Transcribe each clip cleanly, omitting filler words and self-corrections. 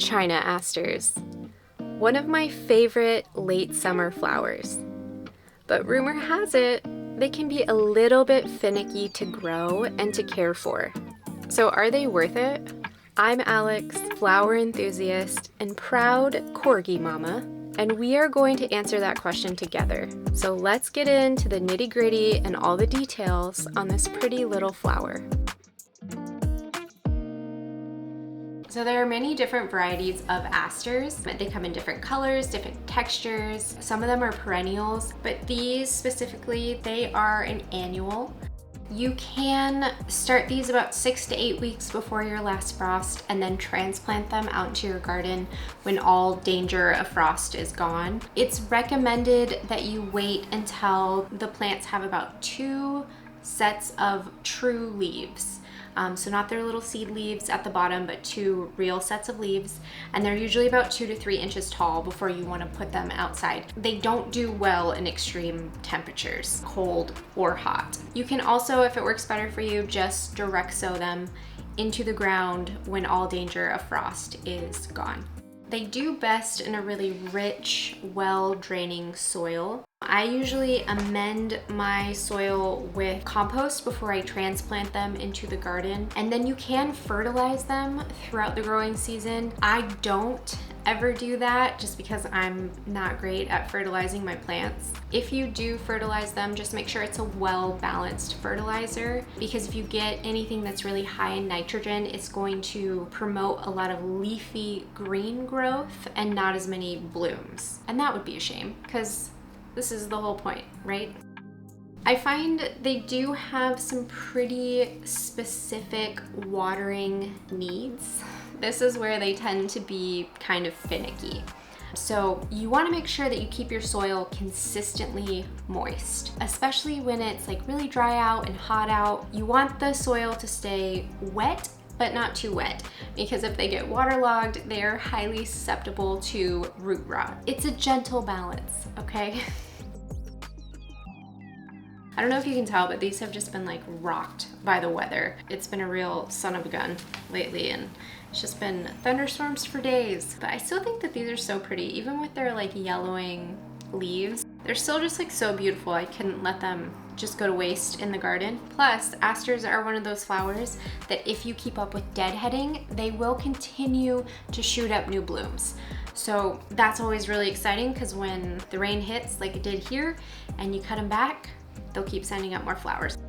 China asters, one of my favorite late summer flowers. But rumor has it, they can be a little bit finicky to grow and to care for. So are they worth it? I'm Alex, flower enthusiast and proud corgi mama, and we are going to answer that question together. So let's get into the nitty-gritty and all the details on this pretty little flower. So there are many different varieties of asters. They come in different colors, different textures. Some of them are perennials, but these specifically, they are an annual. You can start these about 6 to 8 weeks before your last frost and then transplant them out into your garden when all danger of frost is gone. It's recommended that you wait until the plants have about 2 sets of true leaves. So not their little seed leaves at the bottom, but 2 real sets of leaves. And they're usually about 2 to 3 inches tall before you want to put them outside. They don't do well in extreme temperatures, cold or hot. You can also, if it works better for you, just direct sow them into the ground when all danger of frost is gone. They do best in a really rich, well-draining soil. I usually amend my soil with compost before I transplant them into the garden, and then you can fertilize them throughout the growing season. I don't ever do that just because I'm not great at fertilizing my plants. If you do fertilize them, just make sure it's a well-balanced fertilizer, because if you get anything that's really high in nitrogen, it's going to promote a lot of leafy green growth and not as many blooms. And that would be a shame, because this is the whole point, right? I find they do have some pretty specific watering needs. This is where they tend to be kind of finicky. So you want to make sure that you keep your soil consistently moist, especially when it's like really dry out and hot out. You want the soil to stay wet, but not too wet, because if they get waterlogged, they are highly susceptible to root rot. It's a gentle balance, okay? I don't know if you can tell, but these have just been like rocked by the weather. It's been a real son of a gun lately, and it's just been thunderstorms for days. But I still think that these are so pretty, even with their like yellowing leaves. They're still just like so beautiful. I couldn't let them just go to waste in the garden. Plus, asters are one of those flowers that if you keep up with deadheading, they will continue to shoot up new blooms. So that's always really exciting, because when the rain hits like it did here and you cut them back, they'll keep sending up more flowers.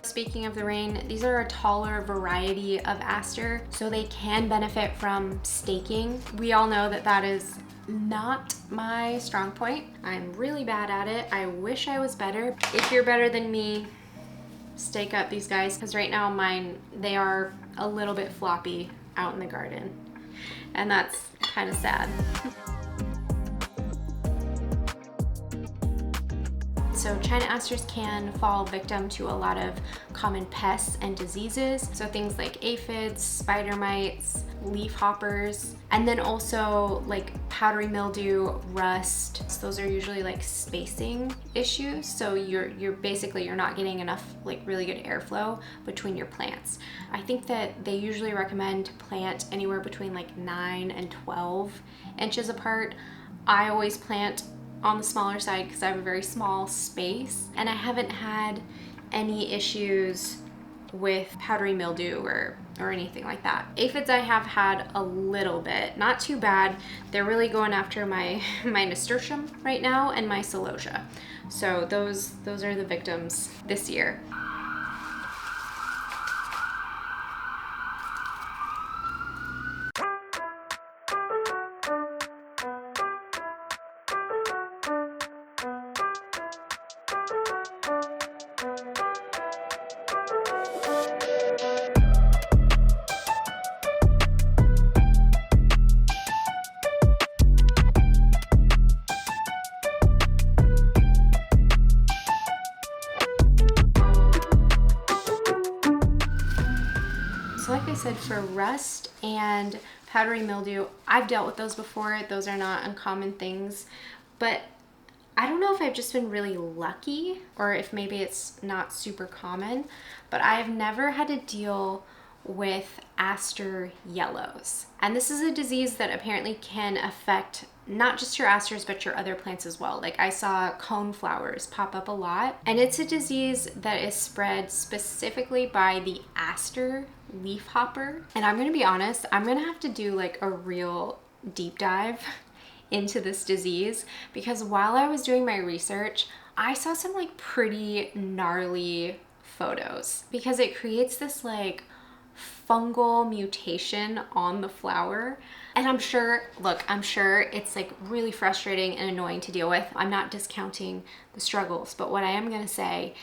Speaking of the rain, these are a taller variety of aster, so they can benefit from staking. We all know that that is not my strong point. I'm really bad at it. I wish I was better. If you're better than me, stake up these guys, because right now mine, they are a little bit floppy out in the garden, and that's kind of sad. So China asters can fall victim to a lot of common pests and diseases. So things like aphids, spider mites, leaf hoppers, and then also like powdery mildew, rust. So those are usually like spacing issues. So you're not getting enough like really good airflow between your plants. I think that they usually recommend to plant anywhere between like 9 and 12 inches apart. I always plant on the smaller side because I have a very small space, and I haven't had any issues with powdery mildew or anything like that. Aphids I have had a little bit, not too bad. They're really going after my nasturtium right now and my celosia. So those are the victims this year. So like I said, for rust and powdery mildew, I've dealt with those before. Those are not uncommon things, but I don't know if I've just been really lucky or if maybe it's not super common, but I've never had to deal with aster yellows. And this is a disease that apparently can affect not just your asters, but your other plants as well. Like I saw coneflowers pop up a lot. And it's a disease that is spread specifically by the aster leafhopper. And I'm gonna be honest, I'm gonna have to do like a real deep dive into this disease, because while I was doing my research, I saw some like pretty gnarly photos, because it creates this like fungal mutation on the flower. And I'm sure it's like really frustrating and annoying to deal with. I'm not discounting the struggles, but what I am gonna say,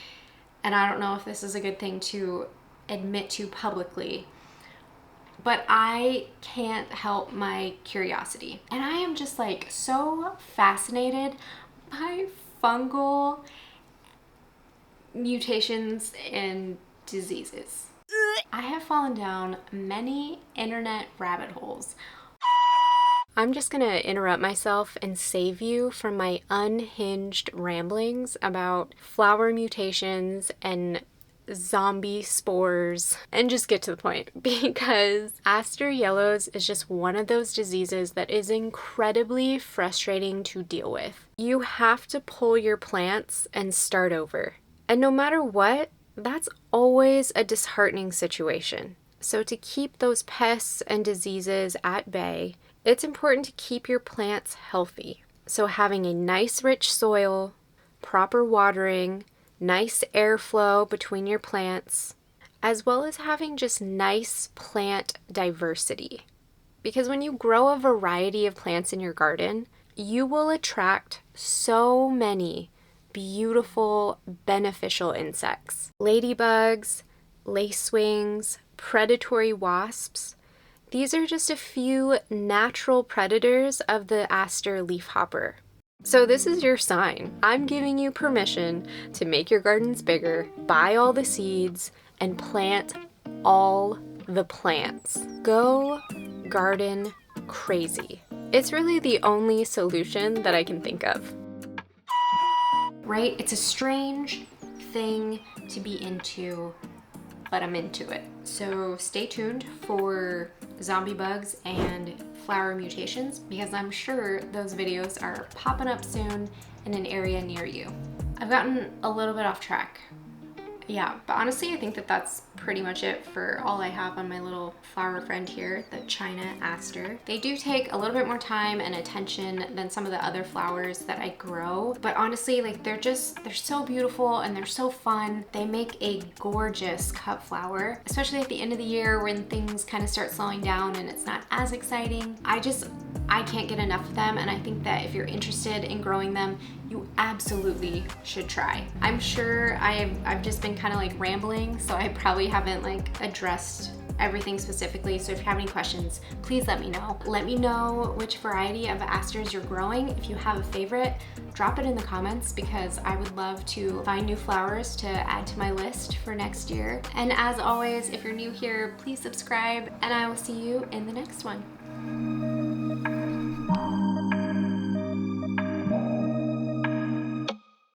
and I don't know if this is a good thing to admit to publicly, but I can't help my curiosity. And I am just like so fascinated by fungal mutations and diseases. I have fallen down many internet rabbit holes. I'm just gonna interrupt myself and save you from my unhinged ramblings about flower mutations and zombie spores and just get to the point, because aster yellows is just one of those diseases that is incredibly frustrating to deal with. You have to pull your plants and start over. And no matter what, that's always a disheartening situation. So to keep those pests and diseases at bay, it's important to keep your plants healthy. So having a nice rich soil, proper watering, nice airflow between your plants, as well as having just nice plant diversity. Because when you grow a variety of plants in your garden, you will attract so many beautiful, beneficial insects. Ladybugs, lacewings, predatory wasps. These are just a few natural predators of the aster leafhopper. So this is your sign. I'm giving you permission to make your gardens bigger, buy all the seeds, and plant all the plants. Go garden crazy. It's really the only solution that I can think of. Right? It's a strange thing to be into, but I'm into it. So stay tuned for zombie bugs and flower mutations, because I'm sure those videos are popping up soon in an area near you. I've gotten a little bit off track. Yeah, but honestly, I think that that's pretty much it for all I have on my little flower friend here, the China aster. They do take a little bit more time and attention than some of the other flowers that I grow, but honestly, like they're so beautiful and they're so fun. They make a gorgeous cut flower, especially at the end of the year when things kind of start slowing down and it's not as exciting. I can't get enough of them, and I think that if you're interested in growing them, you absolutely should try. I'm sure I've just been kind of like rambling, so I probably haven't like addressed everything specifically. So if you have any questions, please let me know. Let me know which variety of asters you're growing. If you have a favorite, drop it in the comments, because I would love to find new flowers to add to my list for next year. And as always, if you're new here, please subscribe, and I will see you in the next one.